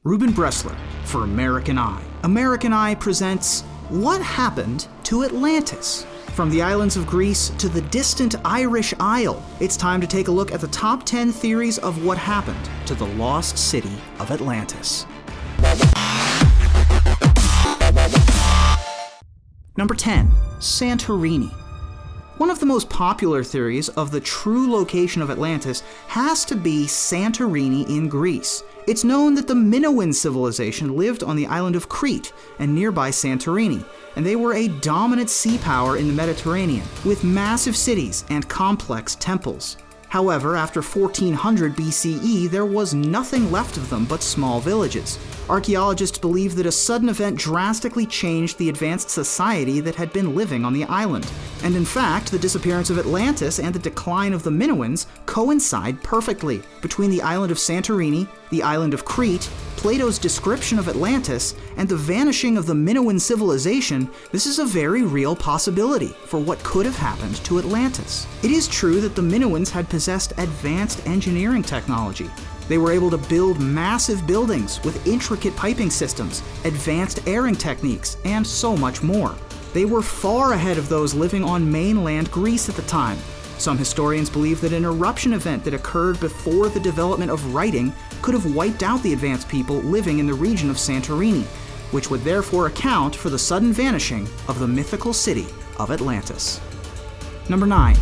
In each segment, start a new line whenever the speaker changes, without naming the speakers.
Ruben Bressler for American Eye. American Eye presents What Happened to Atlantis? From the islands of Greece to the distant Irish Isle, it's time to take a look at the top 10 theories of what happened to the lost city of Atlantis. Number 10. Santorini. One of the most popular theories of the true location of Atlantis has to be Santorini in Greece. It's known that the Minoan civilization lived on the island of Crete and nearby Santorini, and they were a dominant sea power in the Mediterranean, with massive cities and complex temples. However, after 1400 BCE, there was nothing left of them but small villages. Archaeologists believe that a sudden event drastically changed the advanced society that had been living on the island. And in fact, the disappearance of Atlantis and the decline of the Minoans coincide perfectly. Between the island of Santorini, the island of Crete, Plato's description of Atlantis, and the vanishing of the Minoan civilization, this is a very real possibility for what could have happened to Atlantis. It is true that the Minoans had possessed advanced engineering technology. They were able to build massive buildings with intricate piping systems, advanced airing techniques, and so much more. They were far ahead of those living on mainland Greece at the time. Some historians believe that an eruption event that occurred before the development of writing could have wiped out the advanced people living in the region of Santorini, which would therefore account for the sudden vanishing of the mythical city of Atlantis. Number 9.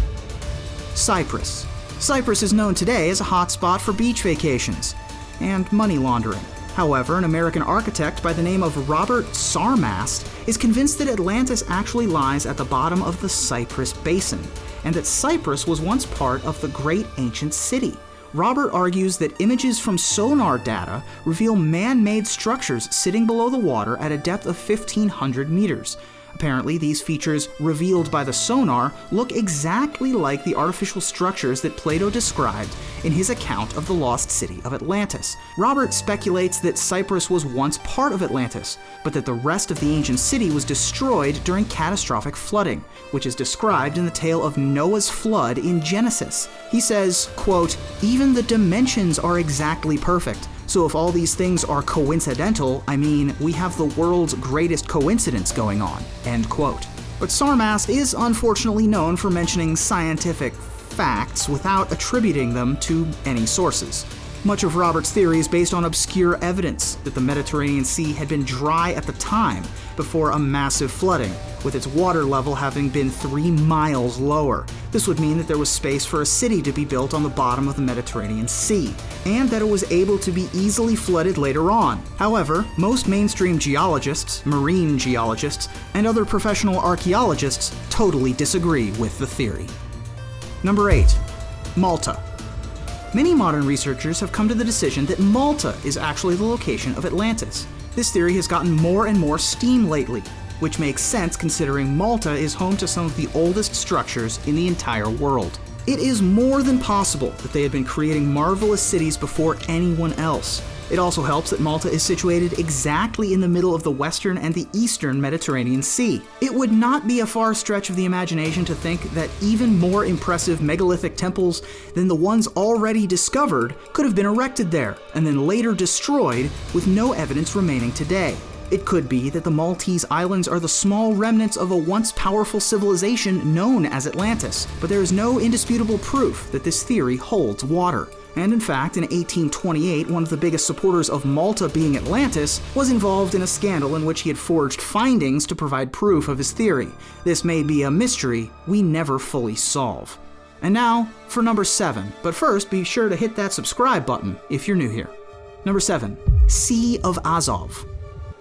Cyprus. Cyprus is known today as a hotspot for beach vacations and money laundering. However, an American architect by the name of Robert Sarmast is convinced that Atlantis actually lies at the bottom of the Cypress Basin, and that Cyprus was once part of the great ancient city. Robert argues that images from sonar data reveal man-made structures sitting below the water at a depth of 1,500 meters. Apparently, these features revealed by the sonar look exactly like the artificial structures that Plato described in his account of the lost city of Atlantis. Robert speculates that Cyprus was once part of Atlantis, but that the rest of the ancient city was destroyed during catastrophic flooding, which is described in the tale of Noah's flood in Genesis. He says, quote, "Even the dimensions are exactly perfect. So if all these things are coincidental, I mean, we have the world's greatest coincidence going on," end quote. But Sarmast is unfortunately known for mentioning scientific facts without attributing them to any sources. Much of Robert's theory is based on obscure evidence that the Mediterranean Sea had been dry at the time before a massive flooding, with its water level having been 3 miles lower. This would mean that there was space for a city to be built on the bottom of the Mediterranean Sea, and that it was able to be easily flooded later on. However, most mainstream geologists, marine geologists, and other professional archaeologists totally disagree with the theory. Number 8. Malta. Many modern researchers have come to the decision that Malta is actually the location of Atlantis. This theory has gotten more and more steam lately, which makes sense considering Malta is home to some of the oldest structures in the entire world. It is more than possible that they had been creating marvelous cities before anyone else. It also helps that Malta is situated exactly in the middle of the western and the eastern Mediterranean Sea. It would not be a far stretch of the imagination to think that even more impressive megalithic temples than the ones already discovered could have been erected there, and then later destroyed with no evidence remaining today. It could be that the Maltese Islands are the small remnants of a once powerful civilization known as Atlantis, but there is no indisputable proof that this theory holds water. And in fact, in 1828, one of the biggest supporters of Malta being Atlantis was involved in a scandal in which he had forged findings to provide proof of his theory. This may be a mystery we never fully solve. And now for number 7, but first be sure to hit that subscribe button if you're new here. Number 7, Sea of Azov.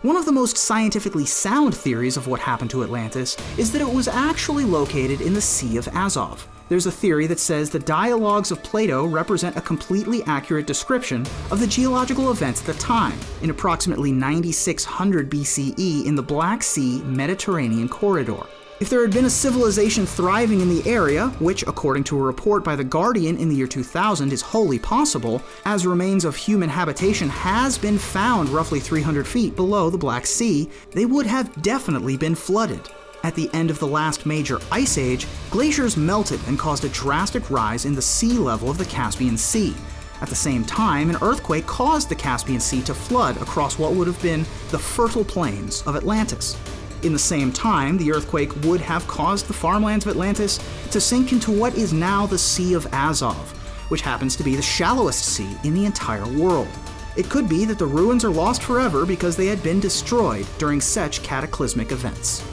One of the most scientifically sound theories of what happened to Atlantis is that it was actually located in the Sea of Azov. There's a theory that says the dialogues of Plato represent a completely accurate description of the geological events at the time, in approximately 9600 BCE in the Black Sea Mediterranean corridor. If there had been a civilization thriving in the area, which, according to a report by The Guardian in the year 2000, is wholly possible, as remains of human habitation has been found roughly 300 feet below the Black Sea, they would have definitely been flooded. At the end of the last major ice age, glaciers melted and caused a drastic rise in the sea level of the Caspian Sea. At the same time, an earthquake caused the Caspian Sea to flood across what would have been the fertile plains of Atlantis. In the same time, the earthquake would have caused the farmlands of Atlantis to sink into what is now the Sea of Azov, which happens to be the shallowest sea in the entire world. It could be that the ruins are lost forever because they had been destroyed during such cataclysmic events.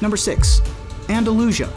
Number 6. Andalusia.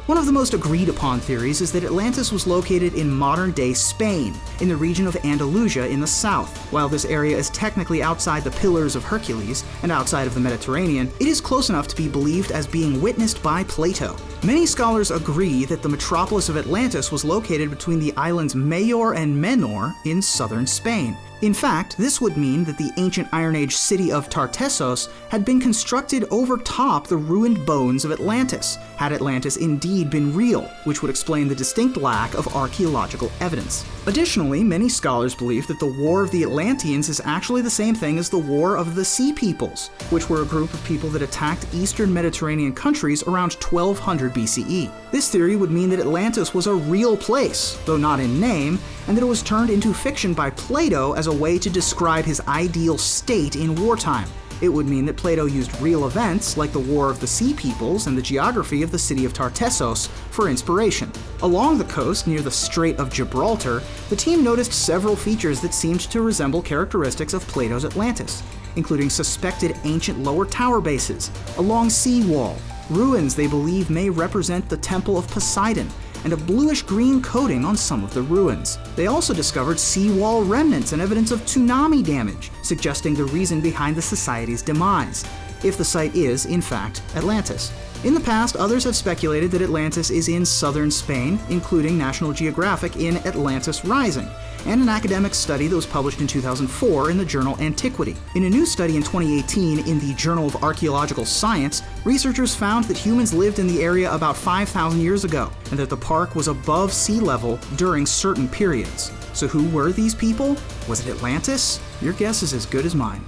One of the most agreed upon theories is that Atlantis was located in modern-day Spain, in the region of Andalusia in the south. While this area is technically outside the Pillars of Hercules and outside of the Mediterranean, it is close enough to be believed as being witnessed by Plato. Many scholars agree that the metropolis of Atlantis was located between the islands Mayor and Menor in southern Spain. In fact, this would mean that the ancient Iron Age city of Tartessos had been constructed over top the ruined bones of Atlantis, had Atlantis indeed been real, which would explain the distinct lack of archaeological evidence. Additionally, many scholars believe that the War of the Atlanteans is actually the same thing as the War of the Sea Peoples, which were a group of people that attacked eastern Mediterranean countries around 1200 BCE. This theory would mean that Atlantis was a real place, though not in name, and that it was turned into fiction by Plato as a way to describe his ideal state in wartime. It would mean that Plato used real events, like the War of the Sea Peoples and the geography of the city of Tartessos, for inspiration. Along the coast, near the Strait of Gibraltar, the team noticed several features that seemed to resemble characteristics of Plato's Atlantis, including suspected ancient lower tower bases, a long seawall, ruins they believe may represent the Temple of Poseidon, and a bluish-green coating on some of the ruins. They also discovered seawall remnants and evidence of tsunami damage, suggesting the reason behind the society's demise, if the site is, in fact, Atlantis. In the past, others have speculated that Atlantis is in southern Spain, including National Geographic in Atlantis Rising, and an academic study that was published in 2004 in the journal Antiquity. In a new study in 2018 in the Journal of Archaeological Science, researchers found that humans lived in the area about 5,000 years ago, and that the park was above sea level during certain periods. So who were these people? Was it Atlantis? Your guess is as good as mine.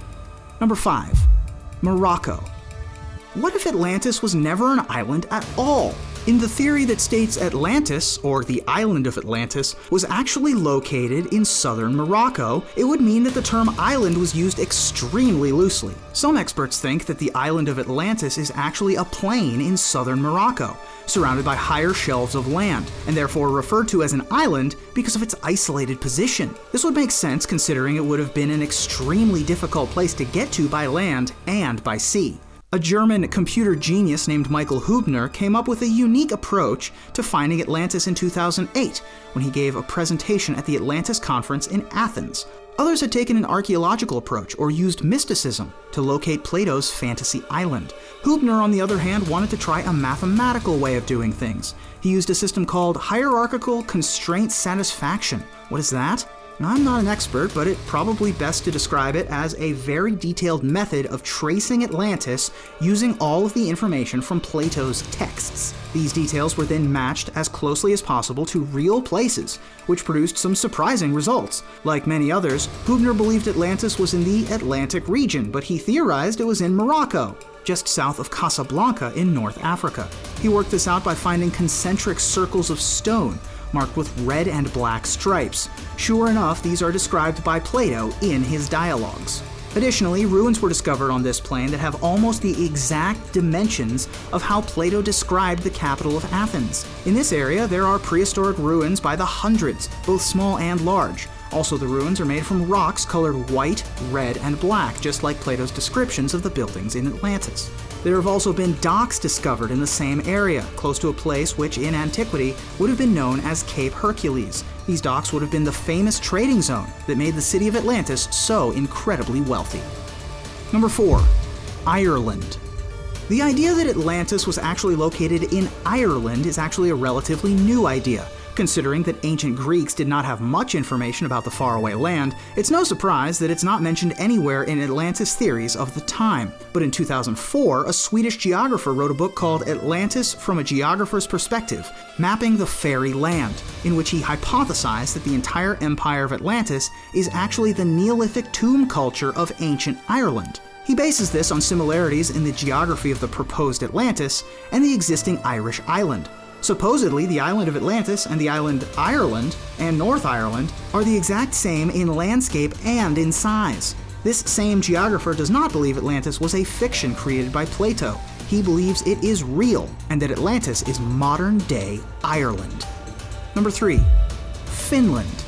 Number 5. Morocco. What if Atlantis was never an island at all? In the theory that states Atlantis, or the island of Atlantis, was actually located in southern Morocco, it would mean that the term island was used extremely loosely. Some experts think that the island of Atlantis is actually a plain in southern Morocco, surrounded by higher shelves of land, and therefore referred to as an island because of its isolated position. This would make sense considering it would have been an extremely difficult place to get to by land and by sea. A German computer genius named Michael Hubner came up with a unique approach to finding Atlantis in 2008 when he gave a presentation at the Atlantis Conference in Athens. Others had taken an archaeological approach or used mysticism to locate Plato's fantasy island. Hubner, on the other hand, wanted to try a mathematical way of doing things. He used a system called hierarchical constraint satisfaction. What is that? I'm not an expert, but it's probably best to describe it as a very detailed method of tracing Atlantis using all of the information from Plato's texts. These details were then matched as closely as possible to real places, which produced some surprising results. Like many others, Hubner believed Atlantis was in the Atlantic region, but he theorized it was in Morocco, just south of Casablanca in North Africa. He worked this out by finding concentric circles of stone, marked with red and black stripes. Sure enough, these are described by Plato in his dialogues. Additionally, ruins were discovered on this plain that have almost the exact dimensions of how Plato described the capital of Athens. In this area, there are prehistoric ruins by the hundreds, both small and large. Also, the ruins are made from rocks colored white, red, and black, just like Plato's descriptions of the buildings in Atlantis. There have also been docks discovered in the same area, close to a place which in antiquity would have been known as Cape Hercules. These docks would have been the famous trading zone that made the city of Atlantis so incredibly wealthy. Number 4. Ireland. The idea that Atlantis was actually located in Ireland is actually a relatively new idea. Considering that ancient Greeks did not have much information about the faraway land, it's no surprise that it's not mentioned anywhere in Atlantis theories of the time. But in 2004, a Swedish geographer wrote a book called Atlantis from a Geographer's Perspective, Mapping the Fairy Land, in which he hypothesized that the entire empire of Atlantis is actually the Neolithic tomb culture of ancient Ireland. He bases this on similarities in the geography of the proposed Atlantis and the existing Irish island. Supposedly, the island of Atlantis and the island Ireland and North Ireland are the exact same in landscape and in size. This same geographer does not believe Atlantis was a fiction created by Plato. He believes it is real, and that Atlantis is modern-day Ireland. Number 3. Finland.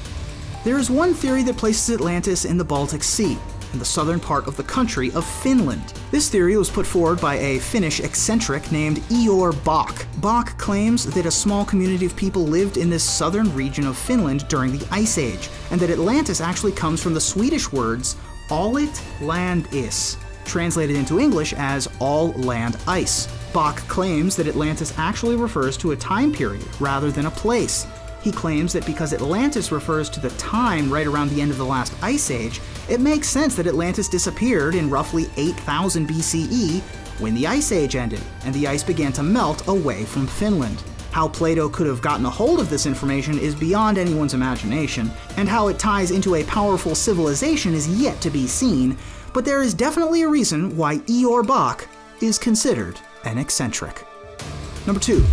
There is one theory that places Atlantis in the Baltic Sea, in the southern part of the country of Finland. This theory was put forward by a Finnish eccentric named Eeyore Bak. Bak claims that a small community of people lived in this southern region of Finland during the Ice Age, and that Atlantis actually comes from the Swedish words Allt land is, translated into English as all land ice. Bak claims that Atlantis actually refers to a time period rather than a place. He claims that because Atlantis refers to the time right around the end of the last ice age, it makes sense that Atlantis disappeared in roughly 8000 BCE when the ice age ended and the ice began to melt away from Finland. How Plato could have gotten a hold of this information is beyond anyone's imagination, and how it ties into a powerful civilization is yet to be seen, but there is definitely a reason why Eeyore Bak is considered an eccentric. Number 2.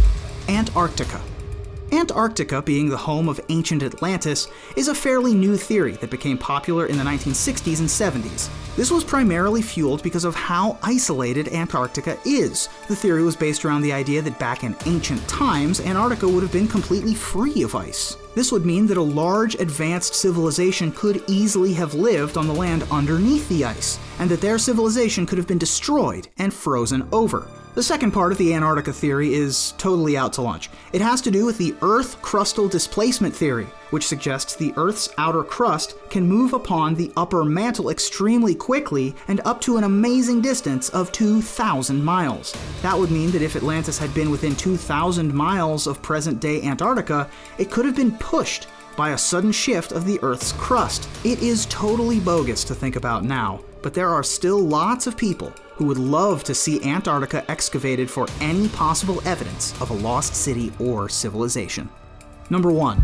Antarctica. Antarctica, being the home of ancient Atlantis, is a fairly new theory that became popular in the 1960s and 70s. This was primarily fueled because of how isolated Antarctica is. The theory was based around the idea that back in ancient times, Antarctica would have been completely free of ice. This would mean that a large, advanced civilization could easily have lived on the land underneath the ice, and that their civilization could have been destroyed and frozen over. The second part of the Antarctica theory is totally out to lunch. It has to do with the Earth crustal displacement theory, which suggests the Earth's outer crust can move upon the upper mantle extremely quickly and up to an amazing distance of 2,000 miles. That would mean that if Atlantis had been within 2,000 miles of present-day Antarctica, it could have been pushed by a sudden shift of the Earth's crust. It is totally bogus to think about now, but there are still lots of people who would love to see Antarctica excavated for any possible evidence of a lost city or civilization. Number 1.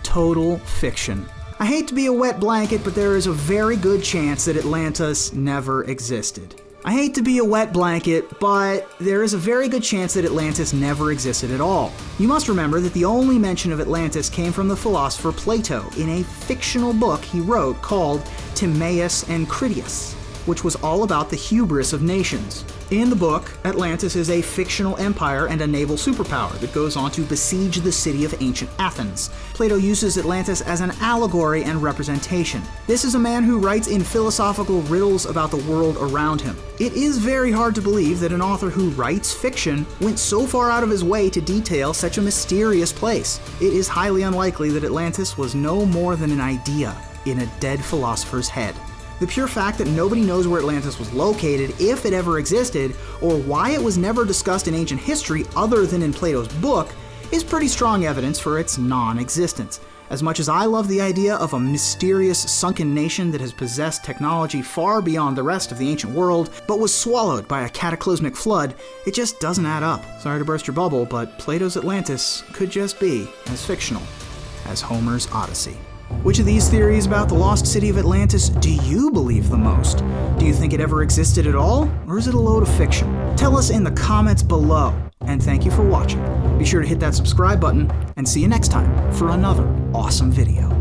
Total fiction. I hate to be a wet blanket, but there is a very good chance that Atlantis never existed. I hate to be a wet blanket, but there is a very good chance that Atlantis never existed at all. You must remember that the only mention of Atlantis came from the philosopher Plato in a fictional book he wrote called Timaeus and Critias, which was all about the hubris of nations. In the book, Atlantis is a fictional empire and a naval superpower that goes on to besiege the city of ancient Athens. Plato uses Atlantis as an allegory and representation. This is a man who writes in philosophical riddles about the world around him. It is very hard to believe that an author who writes fiction went so far out of his way to detail such a mysterious place. It is highly unlikely that Atlantis was no more than an idea in a dead philosopher's head. The pure fact that nobody knows where Atlantis was located, if it ever existed, or why it was never discussed in ancient history other than in Plato's book, is pretty strong evidence for its non-existence. As much as I love the idea of a mysterious sunken nation that has possessed technology far beyond the rest of the ancient world, but was swallowed by a cataclysmic flood, it just doesn't add up. Sorry to burst your bubble, but Plato's Atlantis could just be as fictional as Homer's Odyssey. Which of these theories about the lost city of Atlantis do you believe the most? Do you think it ever existed at all, or is it a load of fiction? Tell us in the comments below, and thank you for watching. Be sure to hit that subscribe button, and see you next time for another awesome video.